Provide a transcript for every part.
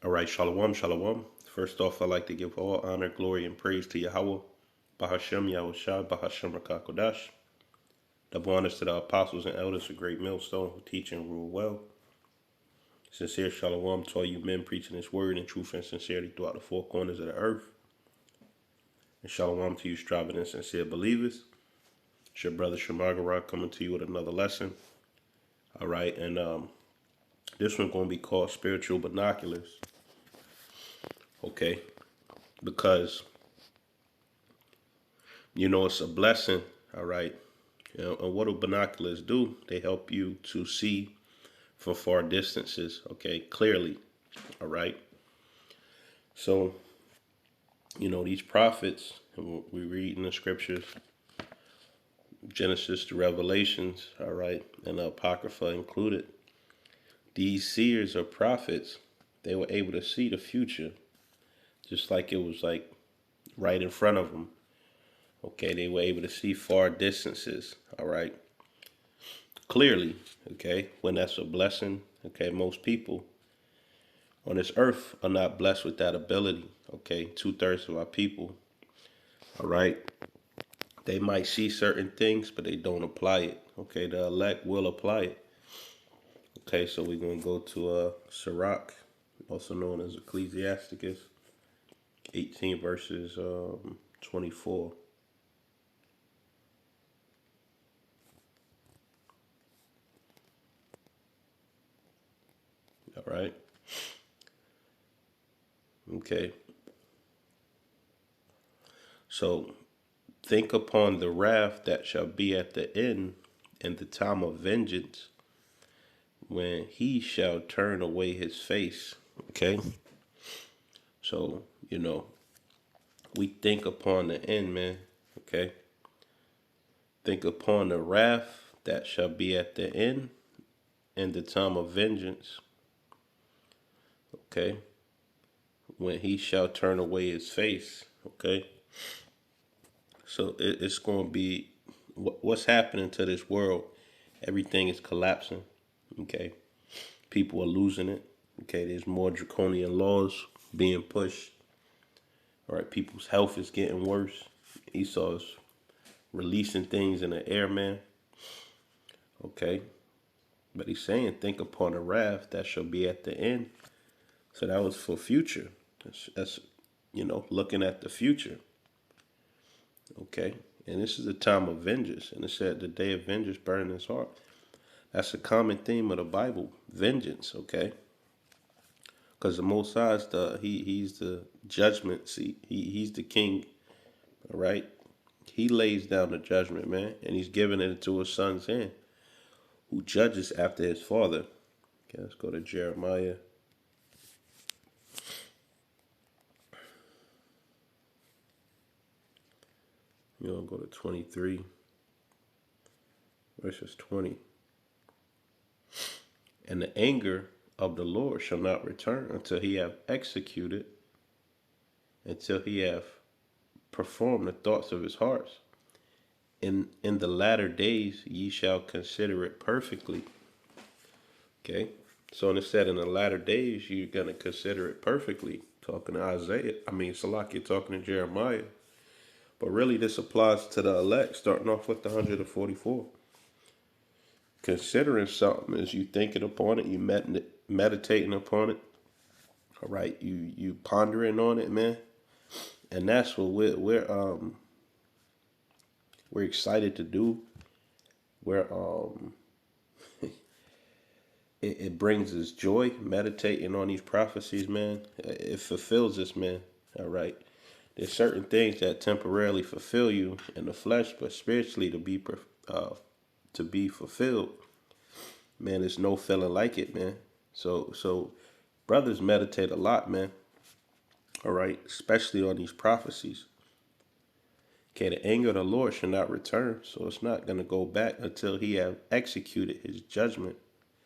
All right, shalom, shalom. First off, I'd like to give all honor, glory, and praise to Yahweh, Bahashem Yahushua, Bahashem Rakakodash. Double honors to the apostles and elders of Great Millstone who teach and rule well. Sincere shalom to all you men preaching this word in truth and sincerity throughout the four corners of the earth. And shalom to you striving and sincere believers. It's your brother Shemagarat coming to you with another lesson. All right, and this one's going to be called Spiritual Binoculars. Okay, because it's a blessing. All right, and what do binoculars do? They help you to see from far distances. Okay, clearly. All right. So, these prophets, we read in the scriptures, Genesis to Revelations. All right, and the Apocrypha included. These seers or prophets, they were able to see the future, just like it was like right in front of them. Okay, they were able to see far distances, all right, clearly, okay, when that's a blessing. Okay, most people on this earth are not blessed with that ability. Okay, 2/3 of our people, all right, they might see certain things, but they don't apply it. Okay, the elect will apply it. Okay, so we're going to go to Sirach, also known as Ecclesiasticus, 18 verses 24. All right. Okay. So think upon the wrath that shall be at the end and the time of vengeance when he shall turn away his face. Okay. So, we think upon the end, man. Okay. Think upon the wrath that shall be at the end and the time of vengeance. Okay. When he shall turn away his face. Okay. So it's going to be what's happening to this world. Everything is collapsing. Okay. People are losing it. Okay. There's more draconian laws being pushed. All right. People's health is getting worse. Esau's releasing things in the air, man. Okay. But he's saying, think upon the wrath that shall be at the end. So that was for future. That's looking at the future. Okay. And this is a time of vengeance. And it said the day of vengeance burning his heart. That's a common theme of the Bible. Vengeance, okay? Because the Most High is he's the judgment seat. He's the king, all right? He lays down the judgment, man. And he's giving it into his son's hand, who judges after his father. Okay, let's go to Jeremiah. Go to 23, verses 20. And the anger of the Lord shall not return until he have executed, until he have performed the thoughts of his heart. In the latter days ye shall consider it perfectly. Okay? So when it said in the latter days you're going to consider it perfectly, talking to Salakia talking to Jeremiah. But really this applies to the elect, starting off with the 144. Considering something is you thinking upon it, you meditating upon it. All right, you pondering on it, man. And that's what we're excited to do. We're it brings us joy meditating on these prophecies, man. It fulfills us, man. All right. There's certain things that temporarily fulfill you in the flesh, but spiritually to be fulfilled, man, there's no feeling like it, man. So brothers meditate a lot, man. All right, especially on these prophecies. Okay, the anger of the Lord shall not return, so it's not going to go back until he have executed his judgment.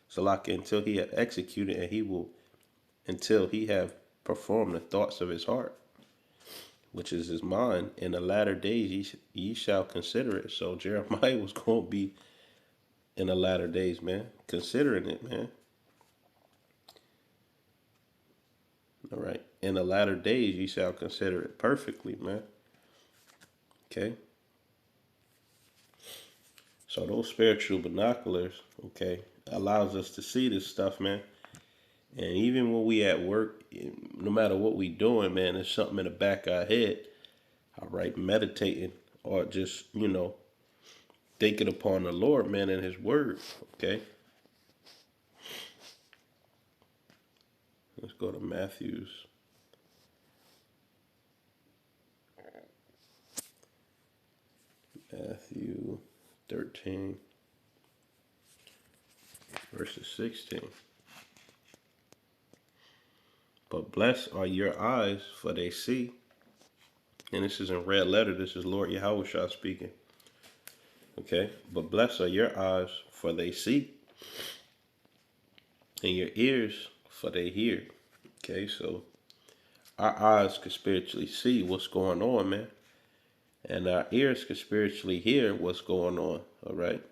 So like until he have executed, and until he have performed the thoughts of his heart, which is his mind. In the latter days ye shall consider it. So Jeremiah was going to be in the latter days, man, considering it, man. in the latter days ye shall consider it perfectly, man. Okay. So those spiritual binoculars, okay, allows us to see this stuff, man. And even when we at work, no matter what we doing, man, there's something in the back of our head, all right, meditating or just, thinking upon the Lord, man, and his word, okay? Let's go to Matthew 13, verses 16. But blessed are your eyes, for they see. And this is in red letter. This is Lord Yahushua speaking. Okay? But blessed are your eyes, for they see. And your ears, for they hear. Okay? So our eyes can spiritually see what's going on, man. And our ears can spiritually hear what's going on. All right?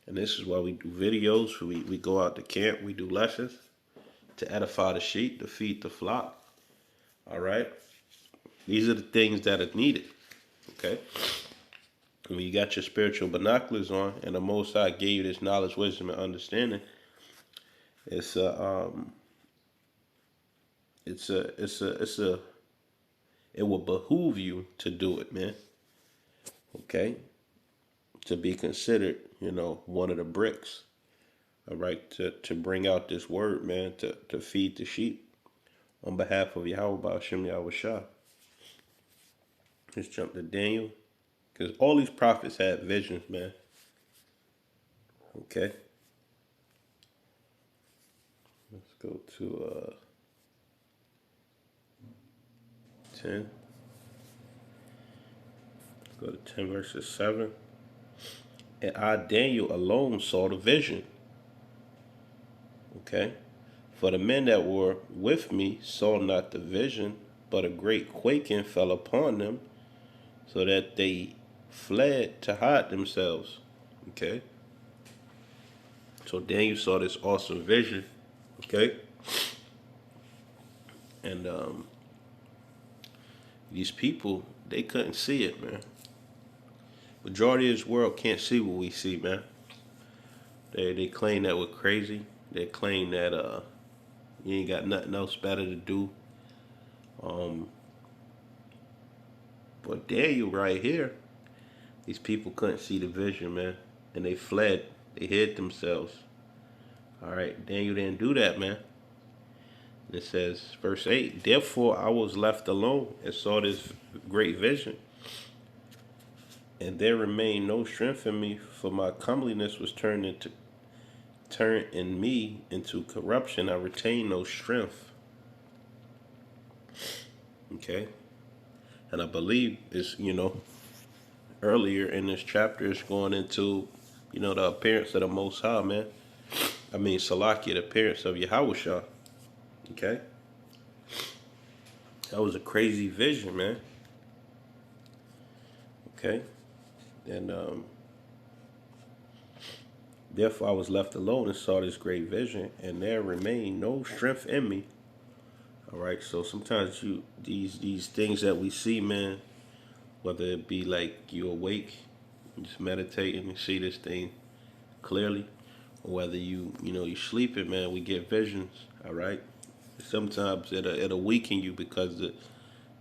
And this is why we do videos. We go out to camp. We do lessons to edify the sheep, to feed the flock. All right? These are the things that are needed. Okay? When you got your spiritual binoculars on, and the Most High gave you this knowledge, wisdom, and understanding, it's a it will behoove you to do it, man. Okay, to be considered, one of the bricks. All right, to bring out this word, man, to feed the sheep on behalf of Yahweh Hashem Yahweh Shah. Let's jump to Daniel, because all these prophets had visions, man. Okay. Let's go to 10. Let's go to 10 verses 7. And I, Daniel, alone saw the vision. Okay. For the men that were with me saw not the vision, but a great quaking fell upon them, so that they fled to hide themselves. Okay. So Daniel saw this awesome vision. Okay. And these people, they couldn't see it, man. Majority of this world can't see what we see, man. They claim that we're crazy. They claim that you ain't got nothing else better to do. But Daniel right here, these people couldn't see the vision, man. And they fled. They hid themselves. Alright, Daniel didn't do that, man. And it says, verse 8, therefore I was left alone and saw this great vision. And there remained no strength in me, for my comeliness was turned in me into corruption. I retained no strength. Okay. And I believe it's, earlier in this chapter, it's going into, the appearance of the Most High, man. I mean, Salakia, the appearance of Yahushua. Okay. That was a crazy vision, man. Okay. And therefore I was left alone and saw this great vision, and there remained no strength in me. All right, so sometimes these things that we see, man, whether it be like you awake, just meditating and see this thing clearly, or whether you sleeping, man, we get visions. All right, sometimes it'll weaken you because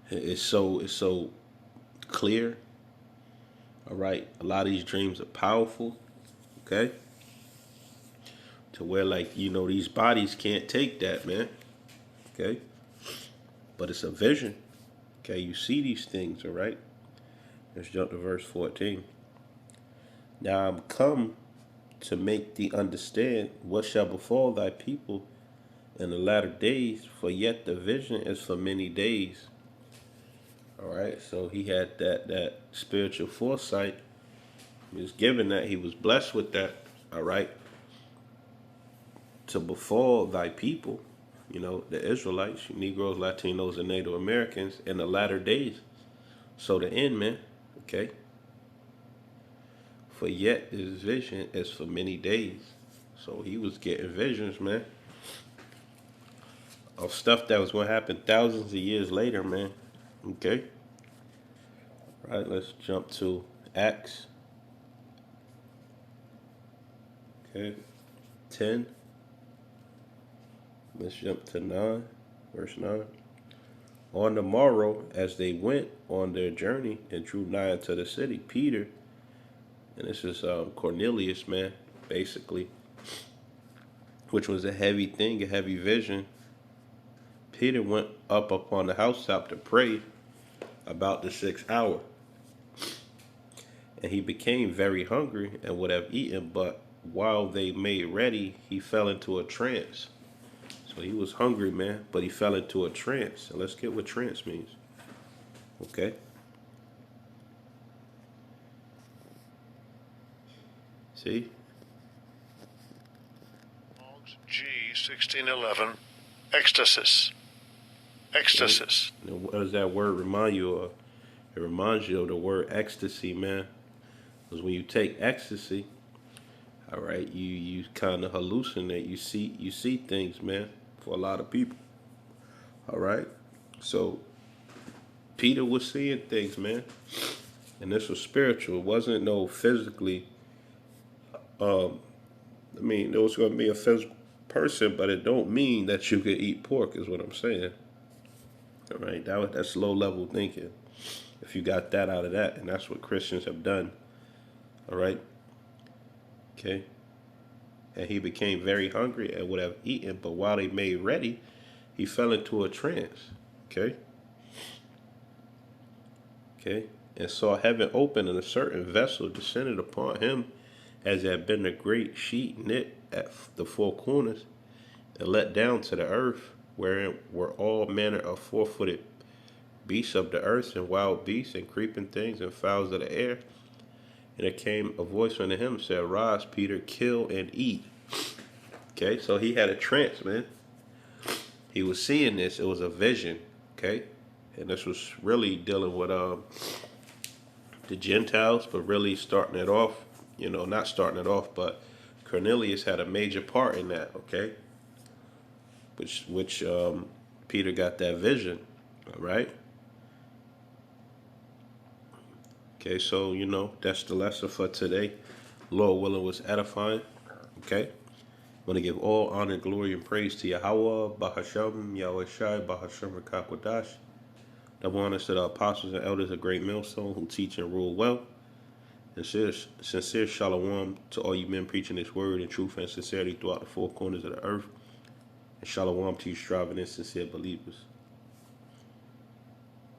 it's so clear. All right, a lot of these dreams are powerful. Okay, to where these bodies can't take that, man. Okay, but it's a vision. Okay, you see these things. All right. Let's jump to verse 14. Now I'm come to make thee understand what shall befall thy people in the latter days, for yet the vision is for many days. All right, so he had that spiritual foresight. He was given that. He was blessed with that. All right, to befall thy people, the Israelites, Negroes, Latinos, and Native Americans in the latter days. So the end, man. Okay. For yet his vision is for many days. So he was getting visions, man. of stuff that was going to happen thousands of years later, man. Okay? Right, let's jump to Acts. Okay, 10. Let's jump to 9, verse 9. On the morrow, as they went on their journey and drew nigh unto the city, Peter, and this is Cornelius, man, basically, which was a heavy thing, a heavy vision. Peter went up upon the housetop to pray about the 6th hour. And he became very hungry and would have eaten, but while they made ready, he fell into a trance. So he was hungry, man, but he fell into a trance. And let's get what trance means. Okay? See? G 1611. Ecstasis. Ecstasis. And what does that word remind you of? It reminds you of the word ecstasy, man. Because when you take ecstasy, all right, you kind of hallucinate. You see things, man, for a lot of people. All right? So Peter was seeing things, man. And this was spiritual. It wasn't no physically. I mean, there was going to be a physical person, but it don't mean that you could eat pork, is what I'm saying. All right? That's low level thinking. If you got that out of that, and that's what Christians have done. All right? Okay? And he became very hungry and would have eaten, but while they made ready, he fell into a trance. Okay? Okay? And saw heaven open, and a certain vessel descended upon him, as it had been a great sheet knit at the four corners, and let down to the earth, wherein were all manner of four-footed beasts of the earth, and wild beasts, and creeping things, and fowls of the air. And there came a voice unto him, said, Rise, Peter, kill and eat. Okay, so he had a trance, man. He was seeing this. It was a vision, okay? And this was really dealing with the Gentiles, but really starting it off, not starting it off, but Cornelius had a major part in that, okay? Which Peter got that vision, all right? Okay, so, that's the lesson for today. Lord willing was edifying, okay? I want to give all honor, glory, and praise to Yahweh, Bahasham, Yahweh Shai, Bahasham, Rakakwadash. Double honors to the apostles and elders of Great Millstone who teach and rule well. And sincere shalom to all you men preaching this word in truth and sincerity throughout the four corners of the earth. And shalom to you striving and sincere believers.